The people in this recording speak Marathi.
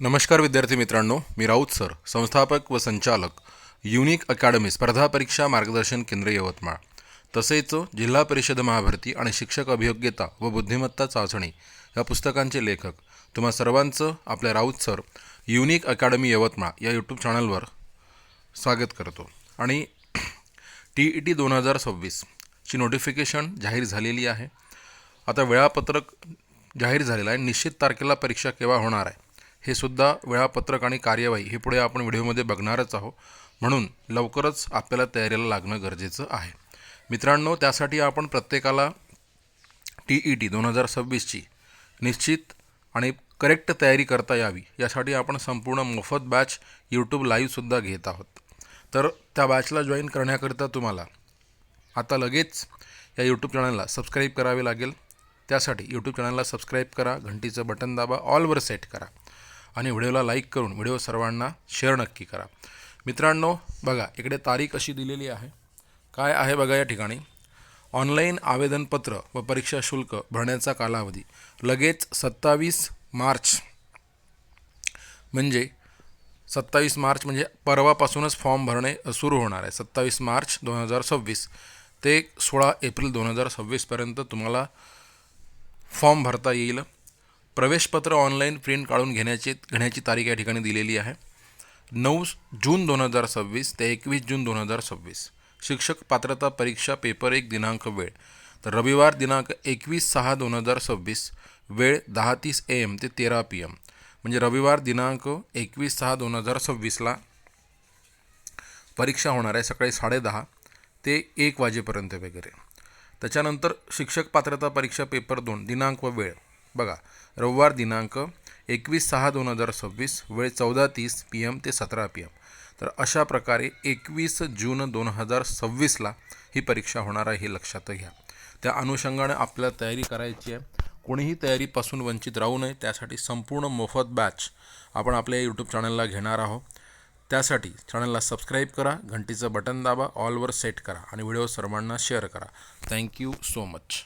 नमस्कार विद्यार्थी मित्रांनो, मी राऊत सर, संस्थापक व संचालक युनिक अकॅडमी स्पर्धा परीक्षा मार्गदर्शन केंद्र यवतमाळ, तसेच जिल्हा परिषद महाभरती आणि शिक्षक अभियोग्यता व बुद्धिमत्ता चाचणी या पुस्तकांचे लेखक तुम्हा सर्वांचं आपल्या Raut sir unique academy Yavatmal या यूट्यूब चॅनलवर स्वागत करतो. आणि TET 2026ची नोटिफिकेशन जाहीर झालेली आहे. आता वेळापत्रक जाहीर झालेलं आहे. निश्चित तारखेला परीक्षा केव्हा होणार आहे हे सुद्धा वेळापत्रक आणि कार्यवाही हे पुढे आपण व्हिडिओमध्ये बघणारच आहोत. म्हणून लवकरच आपल्याला तयारीला लागणं गरजेचं आहे. मित्रांनो, त्यासाठी आपण प्रत्येकाला TET 2026ची निश्चित आणि करेक्ट तयारी करता यावी यासाठी आपण संपूर्ण मोफत बॅच यूट्यूब लाईव्हसुद्धा घेत आहोत. तर त्या बॅचला जॉईन करण्याकरिता तुम्हाला आता लगेच या यूट्यूब चॅनलला सबस्क्राईब करावे लागेल. त्यासाठी यूट्यूब चॅनलला सबस्क्राईब करा, घंटीचं बटन दाबा, ऑलवर सेट करा आणि व्हिडिओला लाईक करून व्हिडिओ सर्वांना शेअर नक्की करा. मित्रांनो बघा, इकडे तारीख अशी दिलेली आहे. काय आहे बघा या ठिकाणी, ऑनलाईन आवेदनपत्र व परीक्षा शुल्क भरण्याचा कालावधी लगेच 27 मार्च म्हणजे 27 मार्च म्हणजे परवापासूनच फॉर्म भरणे सुरू होणार आहे. 27 मार्च 2026 ते 16 एप्रिल 2026पर्यंत तुम्हाला फॉर्म भरता येईल. प्रवेशपत्र ऑनलाईन प्रिंट काढून घेण्याची तारीख या ठिकाणी दिलेली आहे. 9 जून 2026 ते 21 जून 2026. शिक्षक पात्रता परीक्षा पेपर 1 दिनांक वेळ तर रविवार दिनांक 21/6/2026 वेळ 10:30 AM ते 13 PM. म्हणजे रविवार दिनांक 21/6/2026ला परीक्षा होणार आहे, सकाळी 10:30 ते 1 वाजेपर्यंत वगैरे. त्याच्यानंतर शिक्षक पात्रता परीक्षा पेपर 2 दिनांक व वेळ बघा, रविवार दिनांक 21/6/2026 वेळ 14:30 PM ते 17 PM. तर अशा प्रकारे 21 जून 2026ला ही परीक्षा होणार आहे, हे लक्षात घ्या. त्या अनुषंगाने आपल्याला तयारी करायची आहे. कोणीही तयारीपासून वंचित राहू नये, त्यासाठी संपूर्ण मोफत बॅच आपण आपल्या यूट्यूब चॅनलला घेणार आहोत. त्यासाठी चॅनलला सबस्क्राईब करा, घंटीचं बटन दाबा, ऑलवर सेट करा आणि व्हिडिओ सर्वांना शेअर करा. Thank you so much.